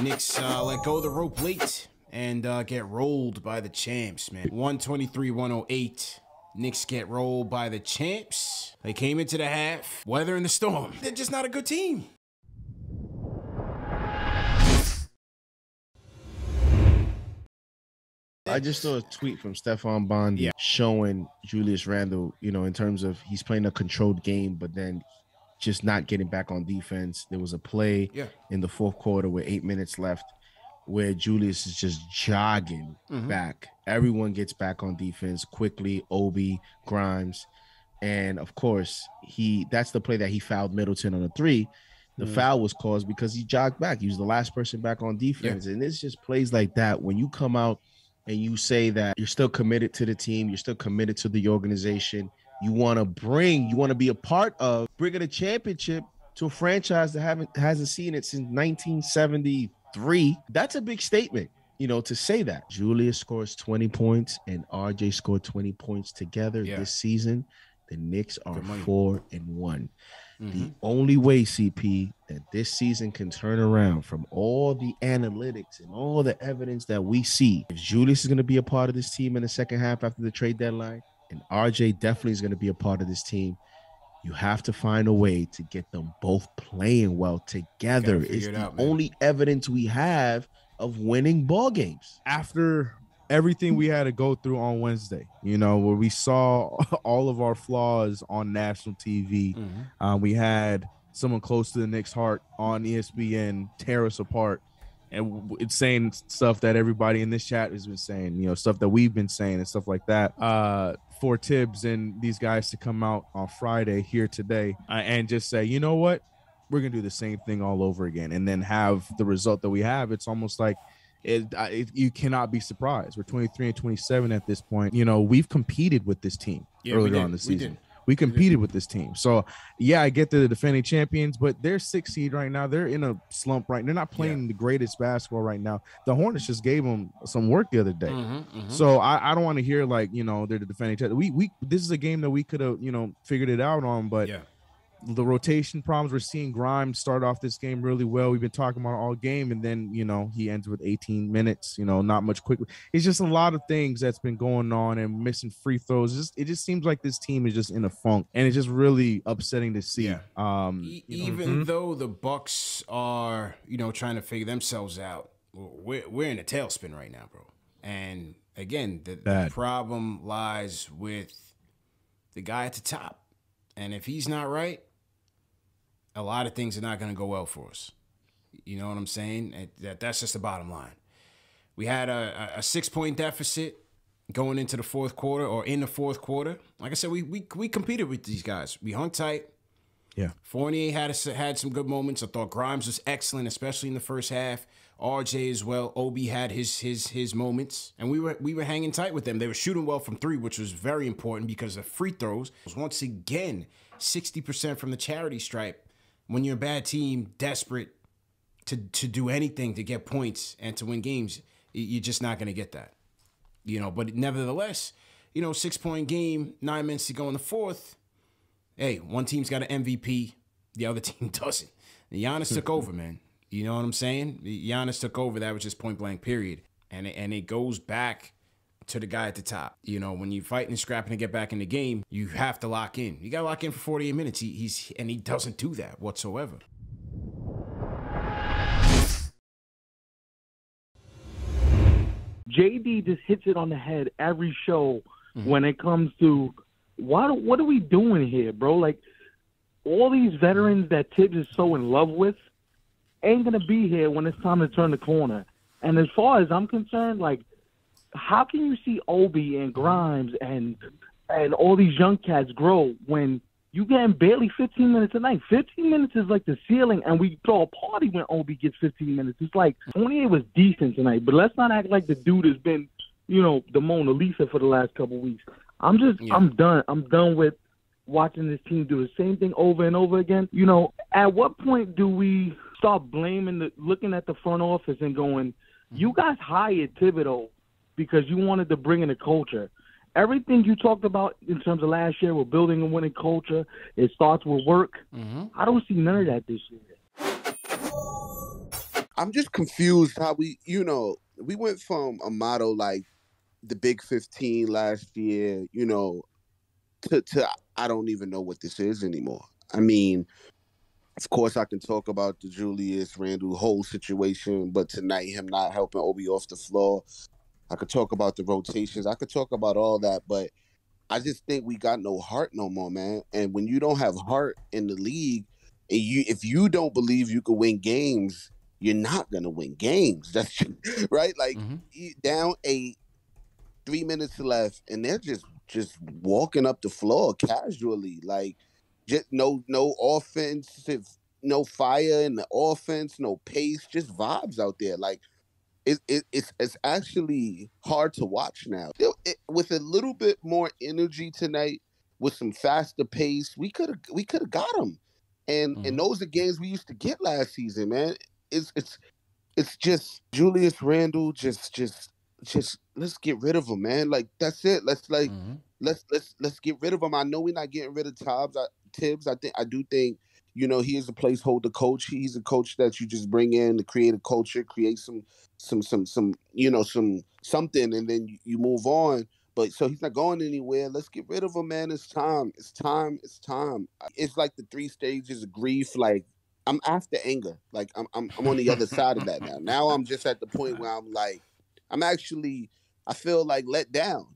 Knicks let go of the rope late and get rolled by the champs, man. 123-108. Knicks get rolled by the champs. They came into the half, weathering the storm. They're just not a good team. I just saw a tweet from Stefan Bondi showing Julius Randle, you know, in terms of he's playing a controlled game, but then just not getting back on defense. There was a play in the fourth quarter with 8 minutes left where Julius is just jogging back. Everyone gets back on defense quickly, Obi, Grimes. And, of course, that's the play that he fouled Middleton on a three. The foul was caused because he jogged back. He was the last person back on defense. And it's just plays like that. When you come out and you say that you're still committed to the team, you're still committed to the organization, you want to be a part of bringing a championship to a franchise that hasn't seen it since 1973. That's a big statement, you know, to say that. Julius scores 20 points and RJ scored 20 points together this season. The Knicks are 4-1. The only way, CP, that this season can turn around from all the analytics and all the evidence that we see, if Julius is going to be a part of this team in the second half after the trade deadline, and RJ definitely is going to be a part of this team, you have to find a way to get them both playing well together. It's the only evidence we have of winning ball games. After everything we had to go through on Wednesday, you know, where we saw all of our flaws on national TV, we had someone close to the Knicks' heart on ESPN tear us apart. And it's saying stuff that everybody in this chat has been saying, you know, stuff that we've been saying and stuff like that. For Tibbs and these guys to come out on Friday here today and just say, you know what, we're going to do the same thing all over again and then have the result that we have. It's almost like you cannot be surprised. We're 23-27 at this point. You know, we've competed with this team earlier on the season. We competed with this team. So, yeah, I get the defending champions, but they're 6th seed right now. They're in a slump right now. They're not playing the greatest basketball right now. The Hornets just gave them some work the other day. So I don't want to hear, like, you know, they're the defending champions. This is a game that we could have, you know, figured it out on, but the rotation problems, we're seeing Grimes start off this game really well. We've been talking about it all game, and then, you know, he ends with 18 minutes, you know, not much quickly. It's just a lot of things that's been going on and missing free throws. It just seems like this team is just in a funk, and it's just really upsetting to see. Even though the Bucks are, you know, trying to figure themselves out, we're in a tailspin right now, bro. And again, the problem lies with the guy at the top. And if he's not right, a lot of things are not going to go well for us. You know what I'm saying? That's just the bottom line. We had a 6-point deficit going into the fourth quarter, or in the fourth quarter. Like I said, we competed with these guys. We hung tight. Yeah. Fournier had some good moments. I thought Grimes was excellent, especially in the first half. RJ as well. Obi had his moments, and we were hanging tight with them. They were shooting well from three, which was very important because of free throws. Once again, 60% from the charity stripe. When you're a bad team, desperate to do anything to get points and to win games, you're just not going to get that. You know, but nevertheless, you know, 6-point game, 9 minutes to go in the fourth. Hey, one team's got an MVP, the other team doesn't. And Giannis took over, man. You know what I'm saying? Giannis took over. That was just point blank, period. And it goes back to the guy at the top. You know, when you're fighting and scrapping to get back in the game, you have to lock in. You got to lock in for 48 minutes. He doesn't do that whatsoever. JD just hits it on the head every show when it comes to what are we doing here, bro? Like, all these veterans that Tibbs is so in love with ain't going to be here when it's time to turn the corner. And as far as I'm concerned, like, how can you see Obi and Grimes and all these young cats grow when you getting barely 15 minutes a night? 15 minutes is like the ceiling, and we throw a party when Obi gets 15 minutes. It's like, 28 was decent tonight, but let's not act like the dude has been, you know, the Mona Lisa for the last couple weeks. I'm done. I'm done with watching this team do the same thing over and over again. You know, at what point do we start blaming looking at the front office and going, you guys hired Thibodeau because you wanted to bring in a culture. Everything you talked about in terms of last year with building a winning culture, it starts with work. I don't see none of that this year. I'm just confused how we went from a motto like the Big 15 last year, to I don't even know what this is anymore. I mean, of course, I can talk about the Julius Randle whole situation, but tonight him not helping Obi off the floor. I could talk about the rotations. I could talk about all that, but I just think we got no heart no more, man. And when you don't have heart in the league, and if you don't believe you can win games, you're not gonna win games. That's right. Like down 8, 3 minutes left, and they're just walking up the floor casually, like just no offensive, no fire in the offense, no pace, just vibes out there. Like it's actually hard to watch now. With a little bit more energy tonight, with some faster pace, we could have got them. And those are games we used to get last season, man. It's just Julius Randle. Just let's get rid of him, man. Like that's it. Let's get rid of him. I know we're not getting rid of Tibbs. I do think he is a placeholder coach. He's a coach that you just bring in to create a culture, create some something, and then you move on. But so he's not going anywhere. Let's get rid of him, man. It's time. It's time. It's time. It's like the 3 stages of grief. Like I'm after anger. Like I'm on the other side of that now. Now I'm just at the point where I'm like, I feel like let down.